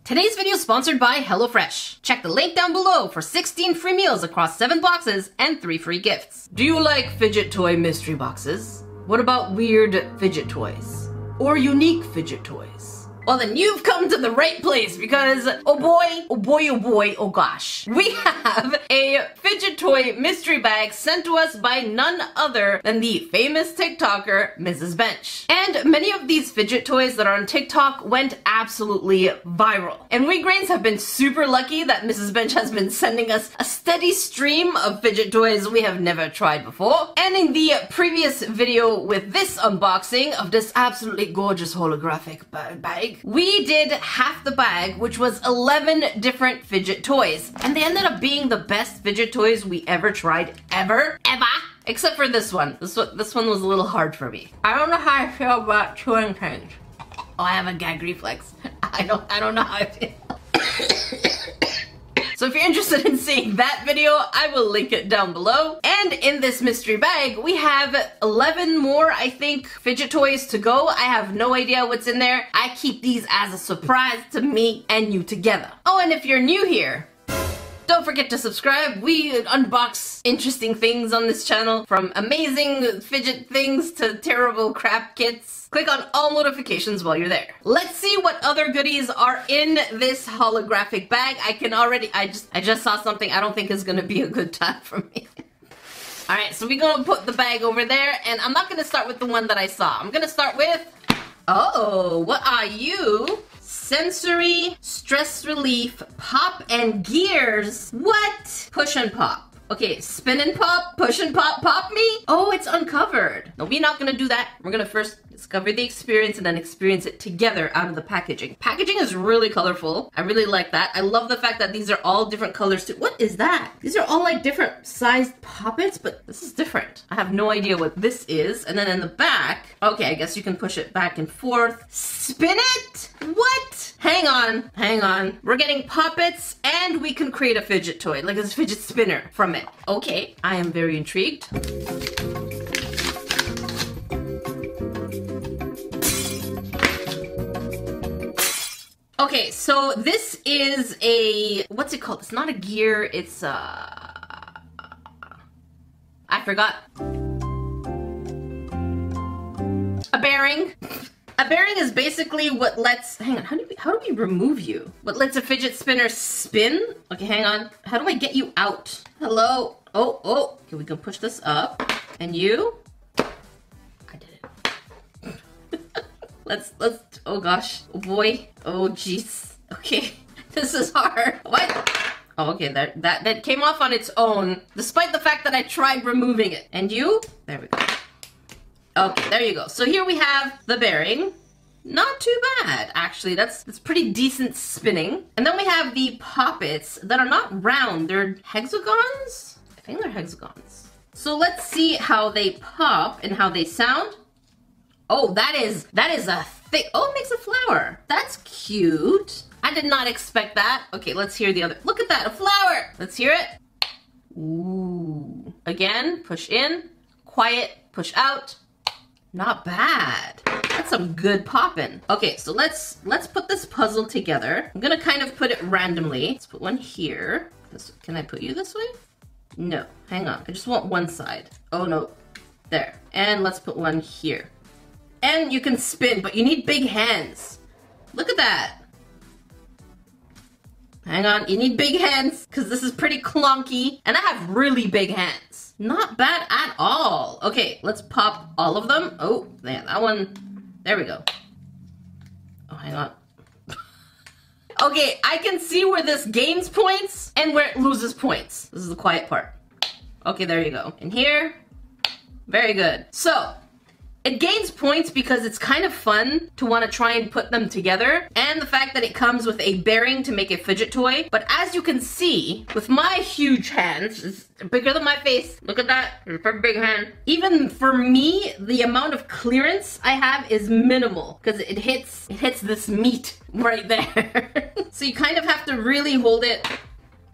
Today's video is sponsored by HelloFresh. Check the link down below for 16 free meals across 7 boxes and 3 free gifts. Do you like fidget toy mystery boxes? What about weird fidget toys? Or unique fidget toys? Well then you've come to the right place because oh boy, oh boy, oh boy, oh gosh. We have a fidget toy mystery bag sent to us by none other than the famous TikToker, Mrs. Bench. And many of these fidget toys that are on TikTok went absolutely viral. And we Grains have been super lucky that Mrs. Bench has been sending us a steady stream of fidget toys we have never tried before. And in the previous video with this unboxing of this absolutely gorgeous holographic bag, we did half the bag, which was 11 different fidget toys. And they ended up being the best fidget toys we ever tried, ever. Except for this one. This one was a little hard for me. I don't know how I feel about chewing things. Oh, I have a gag reflex. I don't know how I feel. So if you're interested in seeing that video, I will link it down below. And in this mystery bag, we have 11 more, I think, fidget toys to go. I have no idea what's in there. I keep these as a surprise to me and you together. Oh, and if you're new here, don't forget to subscribe. We unbox interesting things on this channel, from amazing fidget things to terrible crap kits. Click on all notifications while you're there. Let's see what other goodies are in this holographic bag. I just saw something I don't think is gonna be a good time for me. Alright, so we're gonna put the bag over there, and I'm not gonna start with the one that I saw. I'm gonna start with, oh, what are you? Sensory stress relief pop and gears. What? Push and pop. Okay, spin and pop, push and pop, pop me? Oh, it's uncovered. No, we're not gonna do that. We're gonna first discover the experience and then experience it together out of the packaging. Packaging is really colorful. I really like that. I love the fact that these are all different colors too. What is that? These are all like different sized poppets, but this is different. I have no idea what this is. And then in the back, okay, I guess you can push it back and forth. Spin it? What? Hang on, hang on. We're getting poppets and we can create a fidget toy, like a fidget spinner from it. Okay, I am very intrigued. Okay, so this is a, what's it called? It's not a gear, it's I forgot. A bearing. A bearing is basically what lets, hang on, how do we remove you? What lets a fidget spinner spin? Okay, hang on. How do I get you out? Hello? Oh. Okay, we can push this up. And you? I did it. let's, oh gosh. Oh boy. Oh jeez. Okay, this is hard. What? Oh, okay, that came off on its own, despite the fact that I tried removing it. And you? There we go. Okay, there you go. So here we have the bearing. Not too bad, actually. That's pretty decent spinning. And then we have the poppets that are not round. They're hexagons? I think they're hexagons. So let's see how they pop and how they sound. Oh, that is a thick, oh, it makes a flower. That's cute. I did not expect that. Okay, let's hear the other. Look at that, a flower. Let's hear it. Ooh. Again, push in, quiet, push out. Not bad. That's some good popping. Okay, so let's put this puzzle together. I'm gonna kind of put it randomly. Let's put one here. Can I put you this way? No, hang on. I just want one side. Oh no, there. And let's put one here. And you can spin, but you need big hands. Look at that. Hang on, you need big hands because this is pretty clunky. And I have really big hands. Not bad at all. Okay, let's pop all of them. Oh, yeah, that one. There we go. Oh, hang on. Okay, I can see where this gains points and where it loses points. This is the quiet part. Okay, there you go. And here, very good. So, it gains points because it's kind of fun to want to try and put them together, and the fact that it comes with a bearing to make a fidget toy. But as you can see, with my huge hands, it's bigger than my face. Look at that, it's a big hand. Even for me, the amount of clearance I have is minimal because it hits this meat right there. So you kind of have to really hold it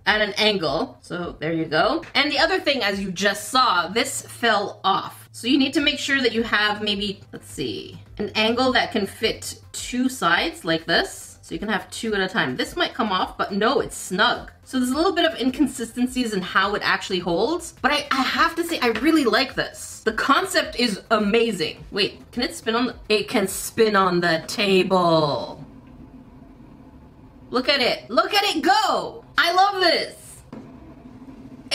at an angle. So there you go. And the other thing, as you just saw, this fell off. So you need to make sure that you have maybe, let's see, an angle that can fit 2 sides like this. So you can have 2 at a time. This might come off, but no, it's snug. So there's a little bit of inconsistencies in how it actually holds, but I have to say, I really like this. The concept is amazing. Wait, can it spin on the... It can spin on the table. Look at it. Look at it go. I love this.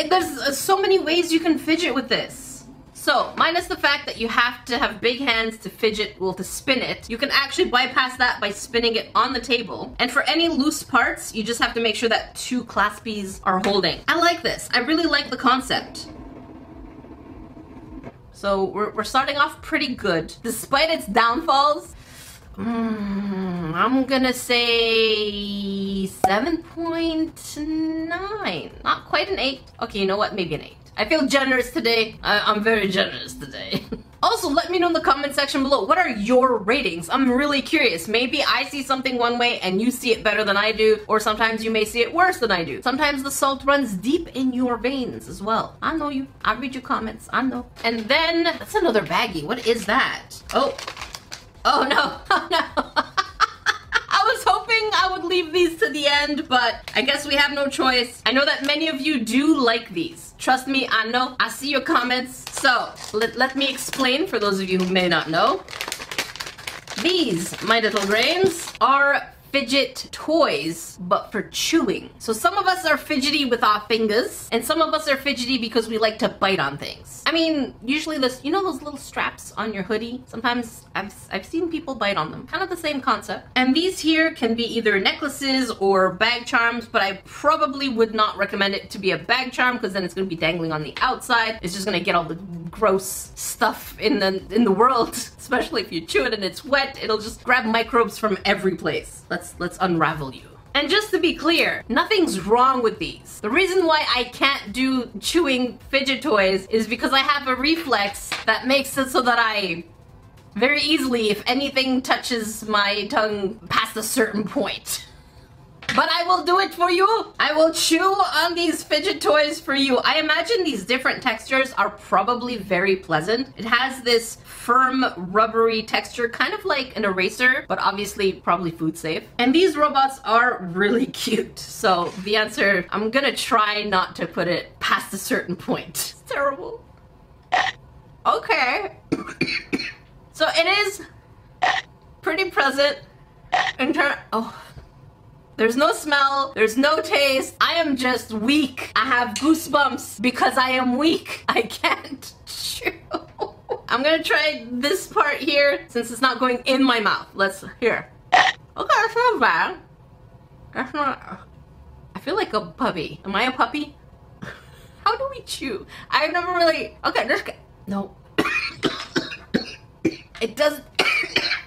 There's so many ways you can fidget with this. So, minus the fact that you have to have big hands to fidget, well, to spin it, you can actually bypass that by spinning it on the table. And for any loose parts, you just have to make sure that 2 claspies are holding. I like this. I really like the concept. So, we're starting off pretty good. Despite its downfalls, I'm gonna say 7.9. Not quite an 8. Okay, you know what? Maybe an 8. I feel generous today. I'm very generous today. Also, let me know in the comment section below, what are your ratings? I'm really curious. Maybe I see something one way and you see it better than I do, or sometimes you may see it worse than I do. Sometimes the salt runs deep in your veins as well. I know you. I read your comments. I know. And then, that's another baggie. What is that? Oh. Oh no. Oh no. I was hoping I would leave these to the end, but I guess we have no choice. I know that many of you do like these. Trust me, I know. I see your comments. So, let me explain for those of you who may not know. These, my little brains, are fidget toys, but for chewing. So some of us are fidgety with our fingers, and some of us are fidgety because we like to bite on things. I mean, usually this, you know those little straps on your hoodie? Sometimes I've seen people bite on them. Kind of the same concept. And these here can be either necklaces or bag charms, but I probably would not recommend it to be a bag charm because then it's going to be dangling on the outside. It's just going to get all the gross stuff in the world, especially if you chew it and it's wet. It'll just grab microbes from every place. Let's unravel you. And just to be clear, nothing's wrong with these. The reason why I can't do chewing fidget toys is because I have a reflex that makes it so that I very easily, if anything touches my tongue past a certain point. But I will do it for you. I will chew on these fidget toys for you. I imagine these different textures are probably very pleasant. It has this firm, rubbery texture, kind of like an eraser, but obviously probably food safe. And these robots are really cute. So the answer, I'm gonna try not to put it past a certain point. It's terrible. Okay. So it is pretty pleasant in terms, oh. There's no smell, there's no taste. I am just weak. I have goosebumps because I am weak. I can't chew. I'm gonna try this part here since it's not going in my mouth. Here. Okay, that's not bad. That's not, I feel like a puppy. Am I a puppy? How do we chew? I've never really, okay, no. It doesn't,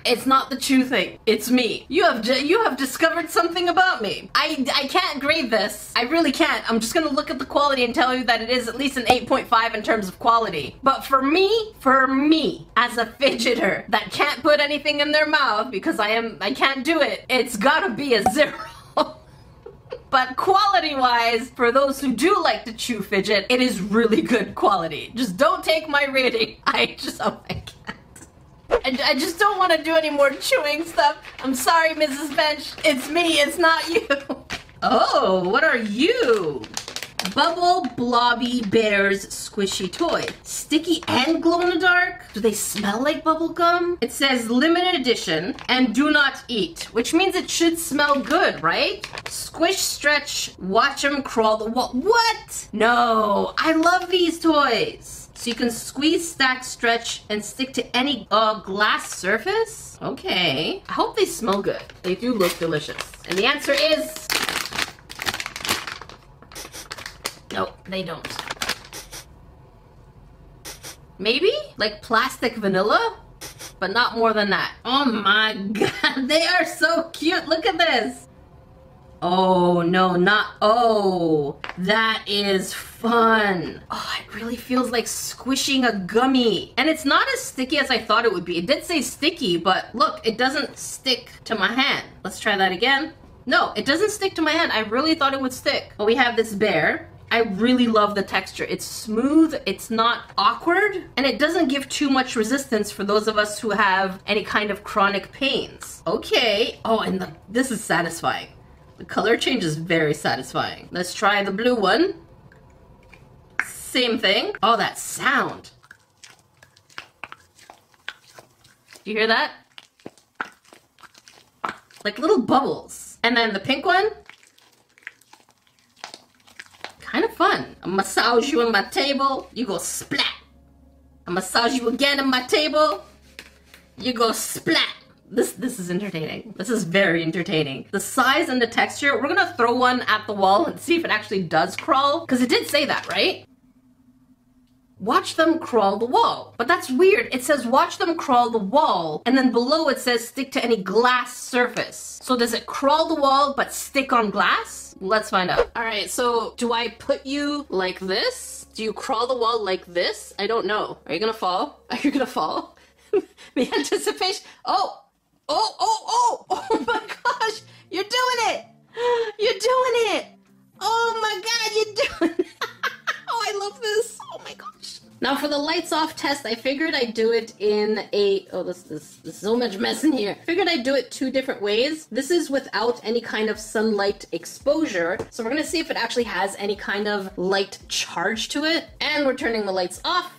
it's not the chew thing. It's me. You have discovered something about me. I can't grade this. I really can't. I'm just gonna look at the quality and tell you that it is at least an 8.5 in terms of quality. But for me, as a fidgeter that can't put anything in their mouth because I can't do it, it's gotta be a 0. But quality-wise, for those who do like to chew fidget, it is really good quality. Just don't take my rating. Oh my God. I just don't want to do any more chewing stuff. I'm sorry, Mrs. Bench. It's me, it's not you. Oh, what are you? Bubble Blobby Bears Squishy Toy. Sticky and glow in the dark? Do they smell like bubble gum? It says limited edition and do not eat, which means it should smell good, right? Squish, stretch, watch them crawl the wall. What? No, I love these toys. So you can squeeze, stack, stretch, and stick to any glass surface? Okay. I hope they smell good. They do look delicious. And the answer is... no, they don't. Maybe? Like plastic vanilla? But not more than that. Oh my God, they are so cute. Look at this. Oh, no, not, oh, that is fun. Oh, it really feels like squishing a gummy. And it's not as sticky as I thought it would be. It did say sticky, but look, it doesn't stick to my hand. Let's try that again. No, it doesn't stick to my hand. I really thought it would stick. But we have this bear. I really love the texture. It's smooth, it's not awkward, and it doesn't give too much resistance for those of us who have any kind of chronic pains. Okay. Oh, and this is satisfying. The color change is very satisfying. Let's try the blue one. Same thing. Oh, that sound. Do you hear that? Like little bubbles. And then the pink one. Kind of fun. I massage you on my table, you go splat. I massage you again on my table, you go splat. This is entertaining. This is very entertaining. The size and the texture, we're gonna throw one at the wall and see if it actually does crawl, because it did say that, right? Watch them crawl the wall. But that's weird. It says watch them crawl the wall, and then below it says stick to any glass surface. So does it crawl the wall but stick on glass? Let's find out. All right, so do I put you like this? Do you crawl the wall like this? I don't know. Are you gonna fall? Are you gonna fall? The anticipation. Oh my gosh, you're doing it. You're doing it. Oh my God, you're doing it. Oh, I love this. Oh my gosh. Now for the lights off test, I figured I'd do it in a, oh, this is so much mess in here. Figured I'd do it 2 different ways. This is without any kind of sunlight exposure. So we're gonna see if it actually has any kind of light charge to it. And we're turning the lights off.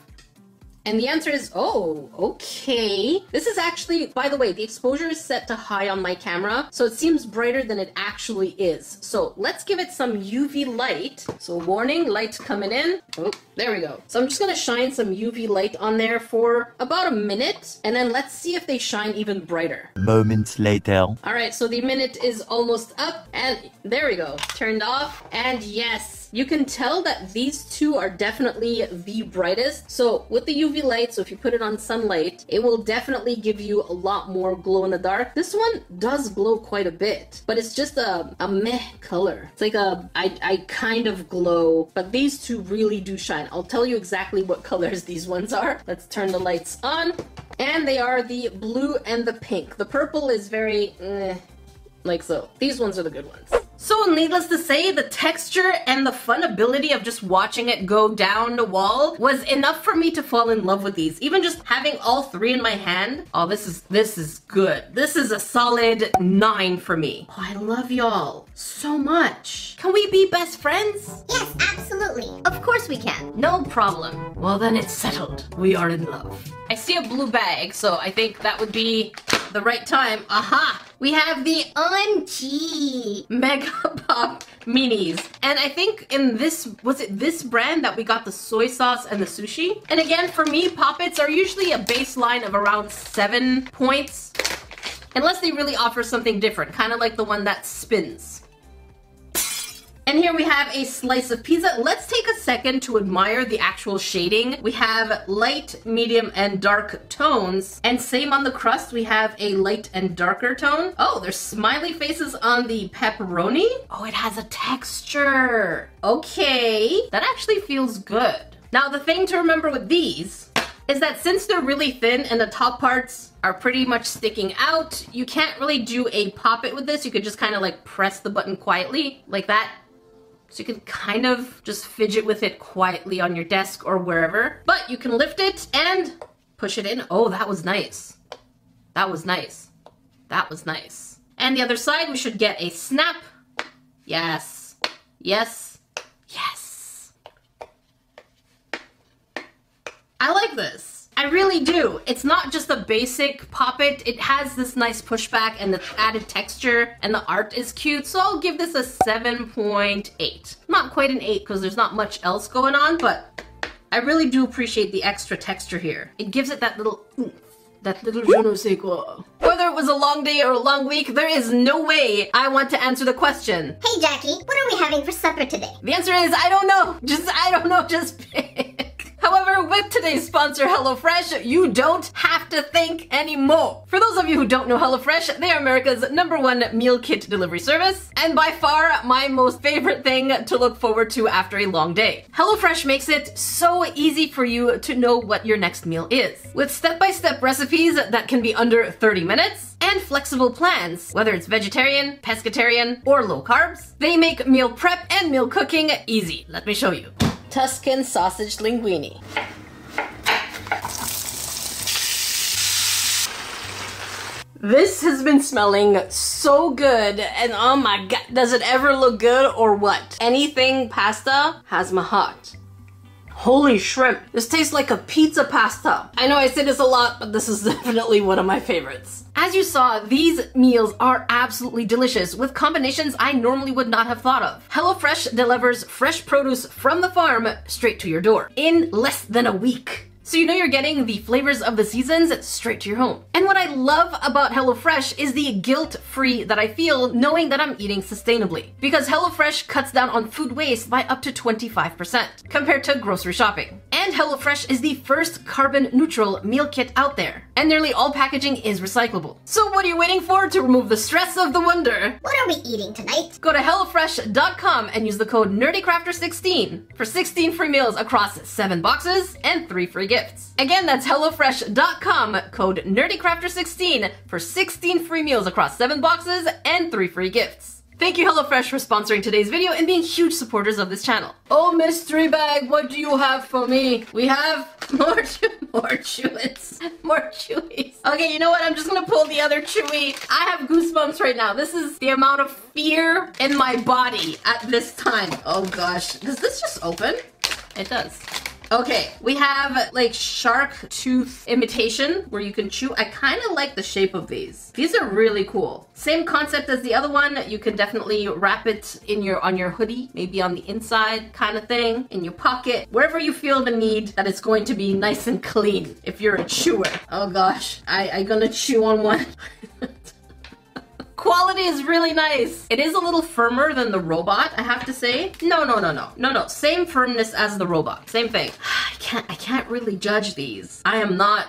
And the answer is, oh, okay. This is actually, by the way, the exposure is set to high on my camera, so it seems brighter than it actually is. So let's give it some UV light. So warning, light coming in. Oh, there we go. So I'm just gonna shine some UV light on there for about a minute, and then let's see if they shine even brighter. Moments later. All right, so the minute is almost up, and there we go. Turned off, and yes. You can tell that these two are definitely the brightest. So with the UV light, so if you put it on sunlight, it will definitely give you a lot more glow in the dark. This one does glow quite a bit, but it's just a meh color. It's like I kind of glow, but these two really do shine. I'll tell you exactly what colors these ones are. Let's turn the lights on. And they are the blue and the pink. The purple is very like so. These ones are the good ones. So needless to say, the texture and the fun ability of just watching it go down the wall was enough for me to fall in love with these. Even just having all 3 in my hand. Oh, this is good. This is a solid 9 for me. Oh, I love y'all so much. Can we be best friends? Yes, absolutely. Of course we can. No problem. Well, then it's settled. We are in love. I see a blue bag, so I think that would be the right time. Aha! We have the Mega Pop Minis. And I think in this, was it this brand that we got the soy sauce and the sushi? And again, for me, Poppets are usually a baseline of around 7 points. Unless they really offer something different, kind of like the one that spins. And here we have a slice of pizza. Let's take a second to admire the actual shading. We have light, medium, and dark tones. And same on the crust, we have a light and darker tone. Oh, there's smiley faces on the pepperoni. Oh, it has a texture. Okay, that actually feels good. Now, the thing to remember with these is that since they're really thin and the top parts are pretty much sticking out, you can't really do a pop it with this. You could just kind of like press the button quietly like that. So you can kind of just fidget with it quietly on your desk or wherever. But you can lift it and push it in. Oh, that was nice. That was nice. That was nice. And the other side, we should get a snap. Yes. Yes. Yes. I like this. I really do. It's not just a basic Pop-It. It has this nice pushback and the added texture, and the art is cute. So I'll give this a 7.8. Not quite an 8 because there's not much else going on, but I really do appreciate the extra texture here. It gives it that little oomph, that little je ne sais quoi. Whether it was a long day or a long week, there is no way I want to answer the question. Hey Jackie, what are we having for supper today? The answer is I don't know. I don't know, just pick. However, with today's sponsor, HelloFresh, you don't have to think anymore. For those of you who don't know HelloFresh, they are America's #1 meal kit delivery service, and by far my most favorite thing to look forward to after a long day. HelloFresh makes it so easy for you to know what your next meal is. With step-by-step recipes that can be under 30 minutes, and flexible plans, whether it's vegetarian, pescatarian, or low carbs, they make meal prep and meal cooking easy. Let me show you. Tuscan sausage linguine. This has been smelling so good, and oh my god, does it ever look good or what? Anything pasta has my heart. Holy shrimp, this tastes like a pizza pasta. I know I say this a lot, but this is definitely one of my favorites. As you saw, these meals are absolutely delicious with combinations I normally would not have thought of. HelloFresh delivers fresh produce from the farm straight to your door in less than a week. So you know you're getting the flavors of the seasons straight to your home. And what I love about HelloFresh is the guilt-free that I feel knowing that I'm eating sustainably. Because HelloFresh cuts down on food waste by up to 25% compared to grocery shopping. And HelloFresh is the first carbon neutral meal kit out there. And nearly all packaging is recyclable. So what are you waiting for to remove the stress of the wonder? What are we eating tonight? Go to HelloFresh.com and use the code NerdyCrafter16 for 16 free meals across 7 boxes and 3 free gifts. Again, that's HelloFresh.com, code NerdyCrafter16 for 16 free meals across 7 boxes and 3 free gifts. Thank you HelloFresh for sponsoring today's video and being huge supporters of this channel. Oh, mystery bag, what do you have for me? We have more chewies. More chewies. Okay, you know what? I'm just gonna pull the other chewy. I have goosebumps right now. This is the amount of fear in my body at this time. Oh gosh, does this just open? It does. Okay, we have like shark tooth imitation where you can chew. I kind of like the shape of these. These are really cool. Same concept as the other one. You can definitely wrap it in on your hoodie, maybe on the inside kind of thing, in your pocket, wherever you feel the need that it's going to be nice and clean if you're a chewer. Oh gosh, I'm gonna chew on one. Quality is really nice. It is a little firmer than the robot, I have to say. No. Same firmness as the robot. Same thing. I can't really judge these. I'm not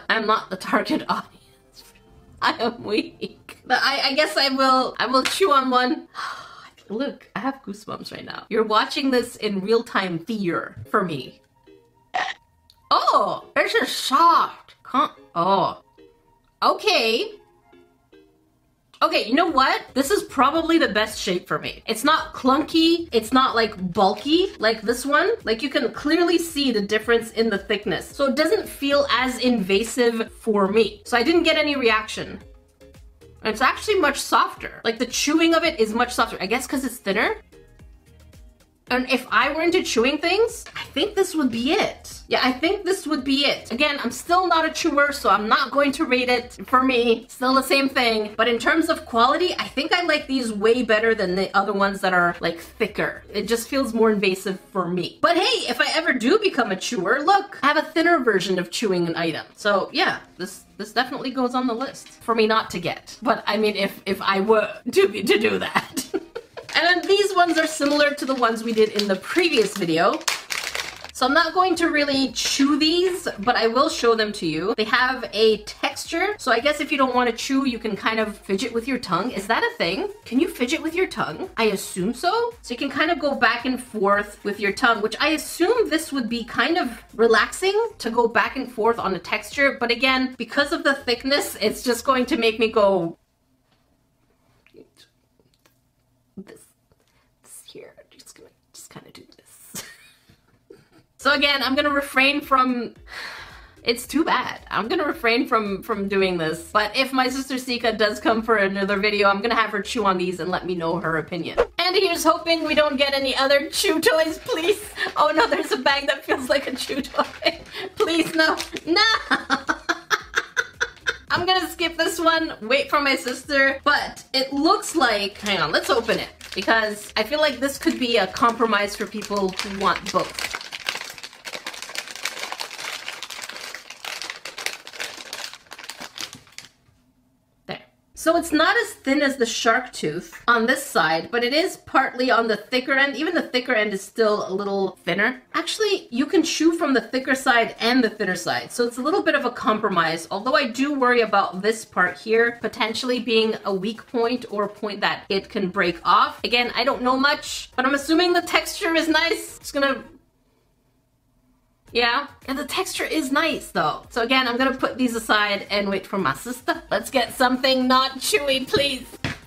the target audience. I am weak. But I guess I will chew on one. Look, I have goosebumps right now. You're watching this in real-time fear for me. Oh, this is soft. Oh. Okay. Okay, you know what? This is probably the best shape for me. It's not clunky. It's not like bulky like this one. Like you can clearly see the difference in the thickness. So it doesn't feel as invasive for me. So I didn't get any reaction. And it's actually much softer. Like the chewing of it is much softer. I guess because it's thinner. And if I were into chewing things, I think this would be it. Yeah, I think this would be it. Again, I'm still not a chewer, so I'm not going to rate it. For me, still the same thing. But in terms of quality, I think I like these way better than the other ones that are like thicker. It just feels more invasive for me. But hey, if I ever do become a chewer, look, I have a thinner version of chewing an item. So yeah, this definitely goes on the list for me not to get. But I mean, if I were to do that. And then these ones are similar to the ones we did in the previous video. So I'm not going to really chew these, but I will show them to you. They have a texture. So I guess if you don't want to chew, you can kind of fidget with your tongue. Is that a thing? Can you fidget with your tongue? I assume so. So you can kind of go back and forth with your tongue, which I assume this would be kind of relaxing to go back and forth on the texture. But again, because of the thickness, it's just going to make me go this here. Just kind of do this. So again, I'm gonna refrain from, it's too bad. I'm gonna refrain from doing this. But if my sister Sika does come for another video, I'm gonna have her chew on these and let me know her opinion. And here's hoping we don't get any other chew toys, please. Oh no, there's a bag that feels like a chew toy. Please, no, no. I'm gonna skip this one, wait for my sister, but it looks like, hang on, let's open it, because I feel like this could be a compromise for people who want both. So it's not as thin as the shark tooth on this side, but it is partly on the thicker end. Even the thicker end is still a little thinner. Actually, you can chew from the thicker side and the thinner side. So it's a little bit of a compromise, although I do worry about this part here potentially being a weak point or a point that it can break off. Again, I don't know much, but I'm assuming the texture is nice. Just gonna... Yeah, and the texture is nice though. So again, I'm gonna put these aside and wait for my sister. Let's get something not chewy, please.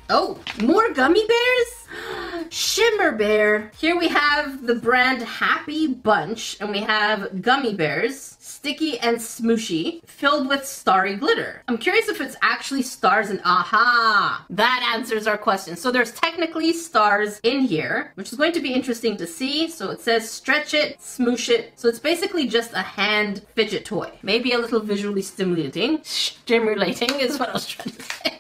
Oh, more gummy bears? Shimmer Bear. Here we have the brand Happy Bunch, and we have gummy bears, sticky and smooshy, filled with starry glitter. I'm curious if it's actually stars and aha! That answers our question. So there's technically stars in here, which is going to be interesting to see. So it says stretch it, smoosh it. So it's basically just a hand fidget toy. Maybe a little visually stimulating. Stimulating is what I was trying to say.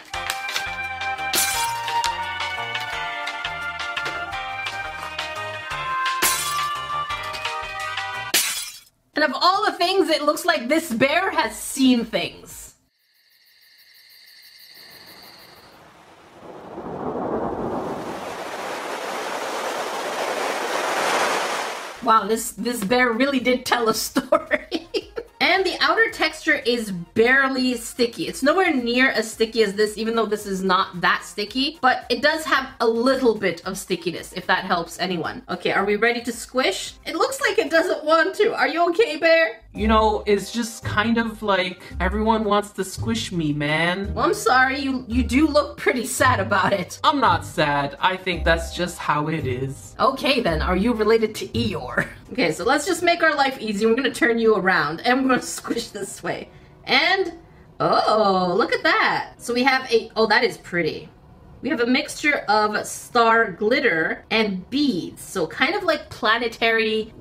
And of all the things, it looks like this bear has seen things. Wow, this bear really did tell a story. And the outer texture is barely sticky. It's nowhere near as sticky as this, even though this is not that sticky, but it does have a little bit of stickiness, if that helps anyone. Okay, are we ready to squish? It looks like it doesn't want to. Are you okay, bear? You know, it's just kind of like everyone wants to squish me, man. Well, I'm sorry, you do look pretty sad about it. I'm not sad. I think that's just how it is. Okay then, are you related to Eeyore? Okay, so let's just make our life easy. We're gonna turn you around and we're gonna squish this way. And, oh, look at that. So we have oh, that is pretty. We have a mixture of star glitter and beads. So kind of like planetary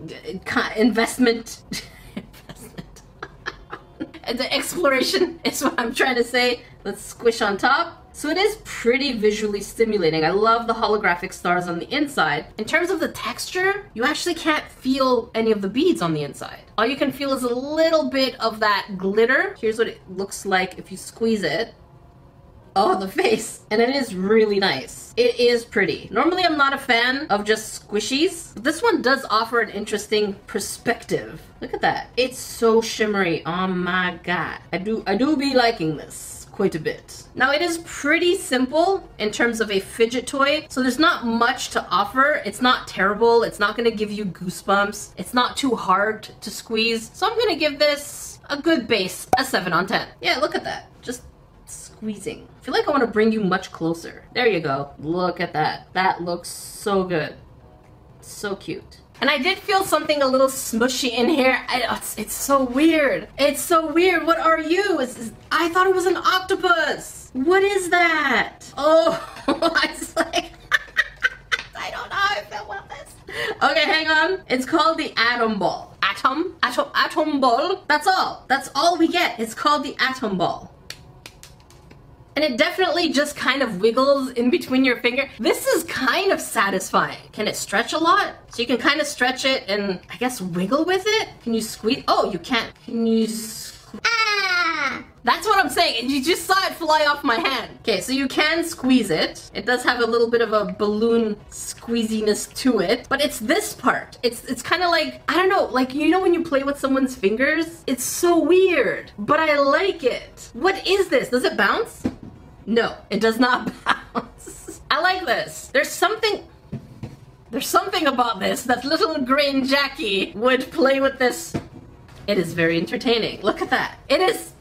investment. The exploration is what I'm trying to say. Let's squish on top. So it is pretty visually stimulating. I love the holographic stars on the inside. In terms of the texture, you actually can't feel any of the beads on the inside. All you can feel is a little bit of that glitter. Here's what it looks like if you squeeze it. Oh, the face. And it is really nice. It is pretty. Normally, I'm not a fan of just squishies, but this one does offer an interesting perspective. Look at that. It's so shimmery. Oh my god. I do be liking this quite a bit. Now, it is pretty simple in terms of a fidget toy, so there's not much to offer. It's not terrible. It's not gonna give you goosebumps. It's not too hard to squeeze. So I'm gonna give this a good base, a 7 on 10. Yeah, look at that. Just squeezing. I feel like I want to bring you much closer. There you go. Look at that. That looks so good. So cute. And I did feel something a little smushy in here. It's so weird. It's so weird. What are you? I thought it was an octopus. What is that? Oh, it's like... I don't know how I feel about this. Okay, hang on. It's called the atom ball. Atom ball. That's all. That's all we get. It's called the atom ball. And it definitely just kind of wiggles in between your finger. This is kind of satisfying. Can it stretch a lot? So you can kind of stretch it and I guess wiggle with it? Can you squeeze? Oh, you can't. Can you ah! That's what I'm saying. You just saw it fly off my hand. Okay, so you can squeeze it. It does have a little bit of a balloon squeeziness to it, but it's this part. It's kind of like, I don't know, like, you know when you play with someone's fingers? It's so weird, but I like it. What is this? Does it bounce? No, it does not bounce. I like this. There's something about this that little green Jackie would play with this. It is very entertaining. Look at that. It is,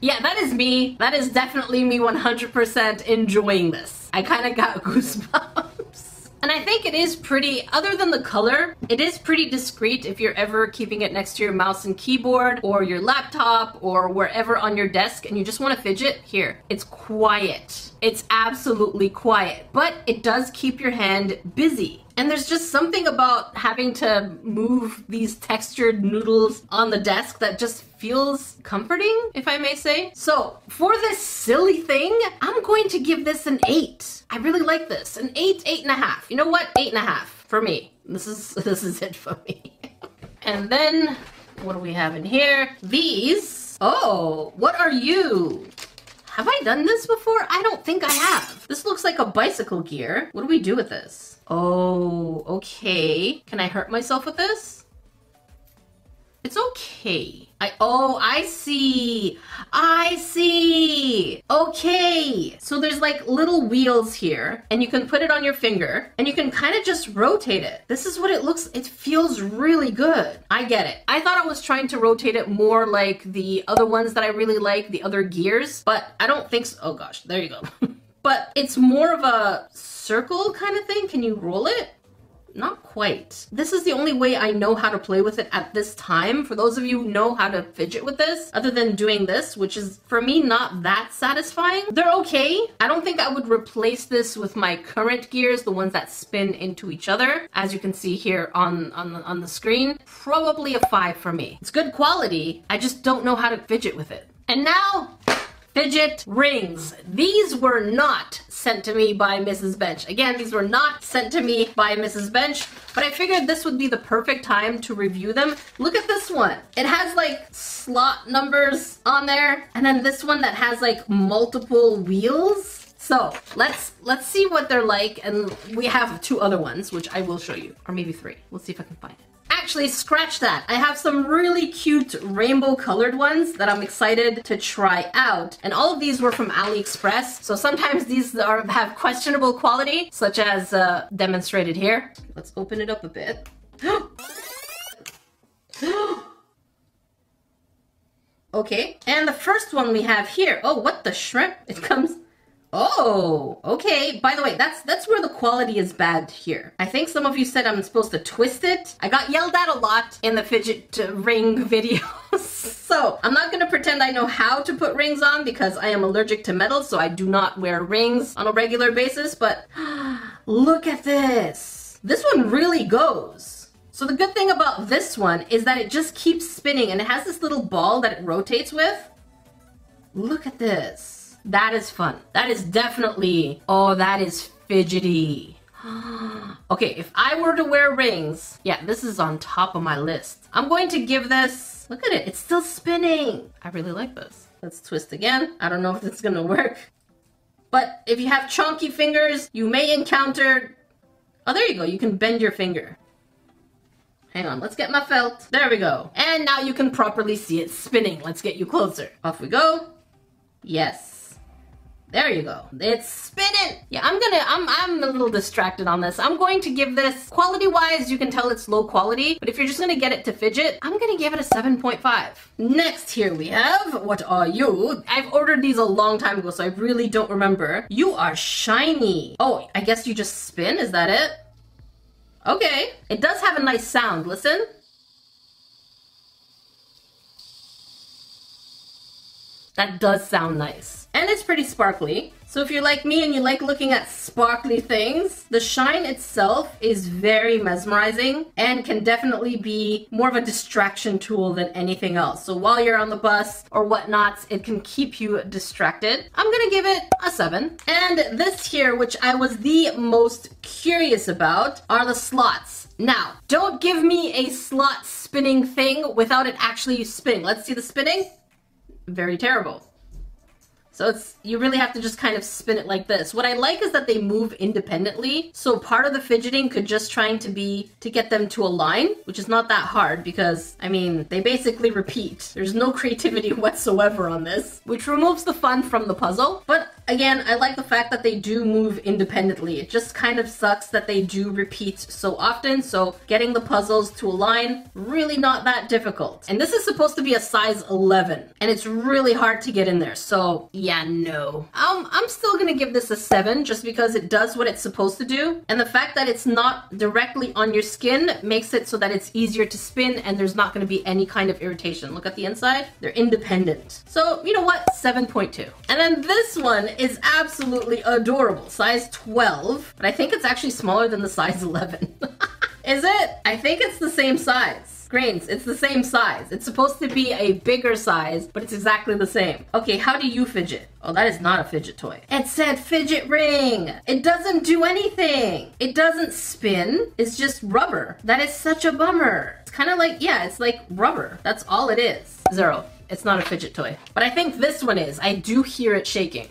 yeah, that is me. That is definitely me 100% enjoying this. I kind of got goosebumps. And I think it is pretty, other than the color, it is pretty discreet if you're ever keeping it next to your mouse and keyboard or your laptop or wherever on your desk and you just want to fidget. Here, it's quiet. It's absolutely quiet, but it does keep your hand busy. And there's just something about having to move these textured noodles on the desk that just feels comforting, if I may say. So for this silly thing, I'm going to give this an 8. I really like this. An 8, 8.5. You know what? 8.5 for me. This is it for me. And then what do we have in here? These. Oh, what are you? Have I done this before? I don't think I have. This looks like a bicycle gear. What do we do with this? Oh, okay. Can I hurt myself with this? It's okay. I see. I see. Okay. So there's like little wheels here and you can put it on your finger and you can kind of just rotate it. This is what it looks, it feels really good. I get it. I thought I was trying to rotate it more like the other ones that I really like, the other gears, but I don't think so. Oh gosh, there you go. But it's more of a circle kind of thing. Can you roll it? Not quite. This is the only way I know how to play with it at this time. For those of you who know how to fidget with this, other than doing this, which is for me not that satisfying. They're okay. I don't think I would replace this with my current gears, the ones that spin into each other. As you can see here on the screen, probably a 5 for me. It's good quality. I just don't know how to fidget with it. And now, Fidget Rings. These were not sent to me by Mrs. Bench. Again, these were not sent to me by Mrs. Bench, but I figured this would be the perfect time to review them. Look at this one. It has like slot numbers on there, and then this one that has like multiple wheels. So let's see what they're like, and we have 2 other ones, which I will show you, or maybe 3. We'll see if I can find it. Actually, scratch that. I have some really cute rainbow colored ones that I'm excited to try out. And all of these were from AliExpress. So sometimes these have questionable quality, such as demonstrated here. Let's open it up a bit. Okay, and the first one we have here. Oh, what the shrimp? It comes... Oh, okay. By the way, that's where the quality is bad here. I think some of you said I'm supposed to twist it. I got yelled at a lot in the fidget ring videos. So I'm not gonna pretend I know how to put rings on because I am allergic to metal, so I do not wear rings on a regular basis, but look at this. This one really goes. So the good thing about this one is that it just keeps spinning and it has this little ball that it rotates with. Look at this. That is fun. That is definitely, oh, that is fidgety. Okay, if I were to wear rings, yeah, this is on top of my list. I'm going to give this, look at it, it's still spinning. I really like this. Let's twist again. I don't know if this is gonna work. But if you have chunky fingers, you may encounter, oh, there you go, you can bend your finger. Hang on, let's get my felt. There we go. And now you can properly see it spinning. Let's get you closer. Off we go. Yes. There you go. It's spinning. Yeah, I'm a little distracted on this. I'm going to give this, quality-wise, you can tell it's low quality, but if you're just gonna get it to fidget, I'm gonna give it a 7.5. Next here we have, what are you? I've ordered these a long time ago, so I really don't remember. You are shiny. Oh, I guess you just spin, is that it? Okay. It does have a nice sound, listen. That does sound nice. And it's pretty sparkly. So if you're like me and you like looking at sparkly things, the shine itself is very mesmerizing and can definitely be more of a distraction tool than anything else. So while you're on the bus or whatnot, it can keep you distracted. I'm gonna give it a 7. And this here, which I was the most curious about, are the slots. Now, don't give me a slot spinning thing without it actually spinning. Let's see the spinning. Very terrible. So you really have to just kind of spin it like this. What I like is that they move independently. So part of the fidgeting could just trying to be to get them to align, which is not that hard because, I mean, they basically repeat. There's no creativity whatsoever on this, which removes the fun from the puzzle. But again, I like the fact that they do move independently. It just kind of sucks that they do repeat so often. So getting the puzzles to align, really not that difficult. And this is supposed to be a size 11 and it's really hard to get in there. So yeah, no. I'm still gonna give this a 7 just because it does what it's supposed to do. And the fact that it's not directly on your skin makes it so that it's easier to spin and there's not gonna be any kind of irritation. Look at the inside, they're independent. So you know what, 7.2. And then this one is absolutely adorable, size 12, but I think it's actually smaller than the size 11. Is it? I think it's the same size. Grains, it's the same size. It's supposed to be a bigger size, but it's exactly the same. Okay, how do you fidget? Oh, that is not a fidget toy. It said fidget ring. It doesn't do anything. It doesn't spin. It's just rubber. That is such a bummer. It's kind of like, yeah, it's like rubber. That's all it is. 0. It's not a fidget toy. But I think this one is. I do hear it shaking.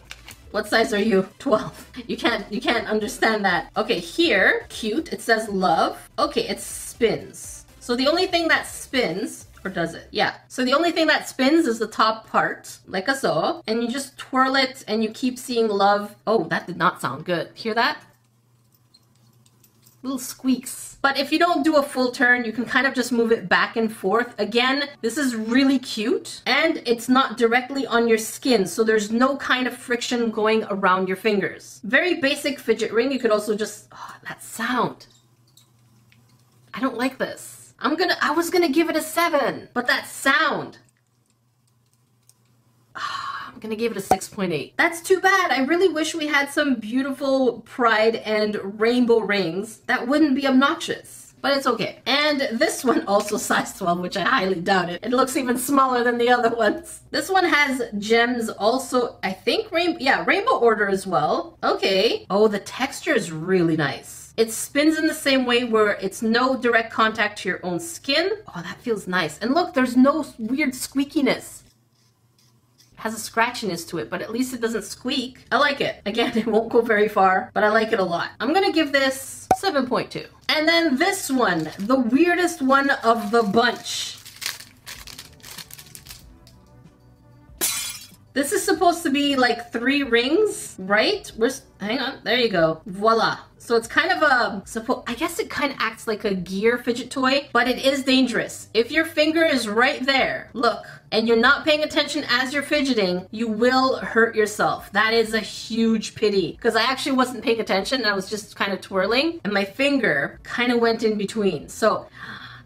What size are you? 12. You can't understand that. Okay, here, cute. It says love. Okay, it spins. So the only thing that spins, or does it? Yeah. So the only thing that spins is the top part, like so. And you just twirl it and you keep seeing love. Oh, that did not sound good. Hear that? Little squeaks. But if you don't do a full turn, you can kind of just move it back and forth. Again, this is really cute and it's not directly on your skin, so there's no kind of friction going around your fingers. Very basic fidget ring. You could also just, oh, that sound. I don't like this. I was gonna give it a 7, but that sound. I'm gonna give it a 6.8. That's too bad. I really wish we had some beautiful pride and rainbow rings that wouldn't be obnoxious, but it's okay. And this one also size 12, which I highly doubt it. It looks even smaller than the other ones. This one has gems also, I think rainbow order as well. Okay. Oh, the texture is really nice. It spins in the same way where it's no direct contact to your own skin. Oh, that feels nice. And look, there's no weird squeakiness. Has a scratchiness to it, but at least it doesn't squeak. I like it. Again, it won't go very far, but I like it a lot. I'm gonna give this 7.2. And then this one, the weirdest one of the bunch. This is supposed to be like 3 rings, right? Hang on, there you go. Voila. So it's kind of I guess it kind of acts like a gear fidget toy, but it is dangerous. If your finger is right there, look, and you're not paying attention as you're fidgeting, you will hurt yourself. That is a huge pity, because I actually wasn't paying attention and I was just kind of twirling and my finger kind of went in between. So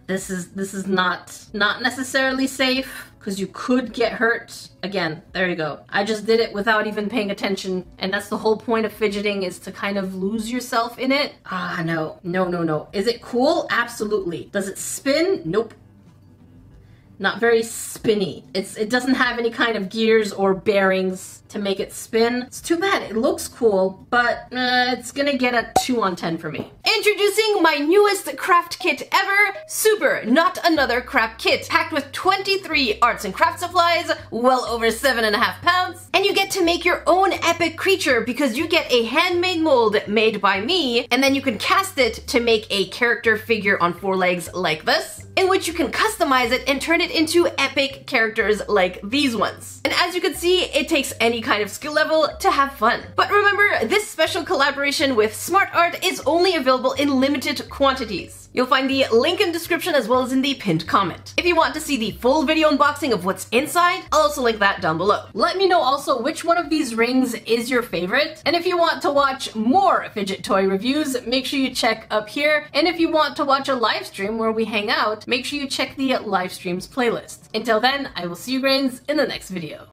this is not necessarily safe, because you could get hurt. Again, there you go. I just did it without even paying attention, and that's the whole point of fidgeting, is to kind of lose yourself in it. Ah, no. No. Is it cool? Absolutely. Does it spin? Nope. Not very spinny. It doesn't have any kind of gears or bearings to make it spin. It's too bad. It looks cool, but it's gonna get a 2 on 10 for me. Introducing my newest craft kit ever, Super Not Another Crap Kit, packed with 23 arts and craft supplies, well over 7.5 pounds, and you get to make your own epic creature because you get a handmade mold made by me, and then you can cast it to make a character figure on 4 legs like this, in which you can customize it and turn it into epic characters like these ones. And as you can see, it takes any kind of skill level to have fun. But remember, this special collaboration with Smart Art is only available in limited quantities. You'll find the link in the description as well as in the pinned comment. If you want to see the full video unboxing of what's inside, I'll also link that down below. Let me know also which one of these rings is your favorite. And if you want to watch more fidget toy reviews, make sure you check up here. And if you want to watch a live stream where we hang out, make sure you check the live streams playlist. Until then, I will see you brains in the next video.